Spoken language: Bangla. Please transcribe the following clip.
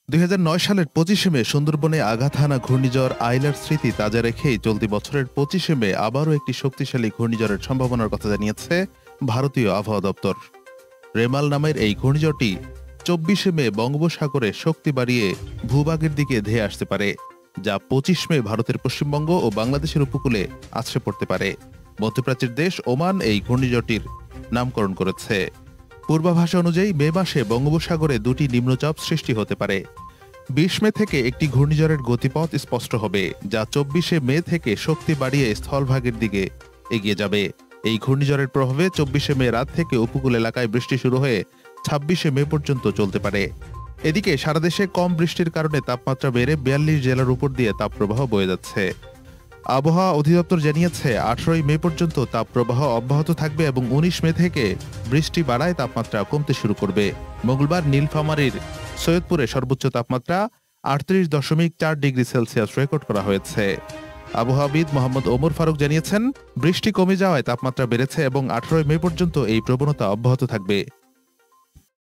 ২০০৯ সালের ২৫শে মে সুন্দরবনে আঘাত হানা ঘূর্ণিঝড় আইলার স্মৃতি তাজা রেখেই চলতি বছরের ২৫শে মে আবারও একটি শক্তিশালী ঘূর্ণিঝড়ের সম্ভাবনার কথা জানিয়েছে ভারতীয় আবহাওয়া দপ্তর। রেমাল নামের এই ঘূর্ণিঝড়টি ২৪শে মে বঙ্গোপসাগরে শক্তি বাড়িয়ে ভূভাগের দিকে ধেয়ে আসতে পারে, যা ২৫ মে ভারতের পশ্চিমবঙ্গ ও বাংলাদেশের উপকূলে আছড়ে পড়তে পারে। মধ্যপ্রাচ্যের দেশ ওমান এই ঘূর্ণিঝড়টির নামকরণ করেছে। পূর্বাভাস অনুযায়ী মে মাসে বঙ্গোপসাগরে দুটি নিম্নচাপ সৃষ্টি হতে পারে। ২০ মে থেকে একটি ঘূর্ণিঝড়ের গতিপথ স্পষ্ট হবে, যা ২৪শে মে থেকে শক্তি বাড়িয়ে স্থলভাগের দিকে এগিয়ে যাবে। এই ঘূর্ণিঝড়ের প্রভাবে ২৪শে মে রাত থেকে উপকূল এলাকায় বৃষ্টি শুরু হয়ে ২৬শে মে পর্যন্ত চলতে পারে। এদিকে সারা দেশে কম বৃষ্টির কারণে তাপমাত্রা বেড়ে ৪২ জেলার উপর দিয়ে তাপপ্রবাহ বয়ে যাচ্ছে। আবহাওয়া অধিদপ্তর জানিয়েছে ১৮ মে পর্যন্ত তাপপ্রবাহ অব্যাহত থাকবে এবং ১৯ মে থেকে বৃষ্টি বাড়ায় তাপমাত্রা কমতে শুরু করবে। মঙ্গলবার নীলফামারীর সৈয়দপুরে সর্বোচ্চ তাপমাত্রা ৩৮.৪ ডিগ্রি সেলসিয়াস রেকর্ড করা হয়েছে। আবহাওয়াবিদ মোহাম্মদ ওমর ফারুক জানিয়েছেন, বৃষ্টি কমে যাওয়ায় তাপমাত্রা বেড়েছে এবং ১৮ মে পর্যন্ত এই প্রবণতা অব্যাহত থাকবে।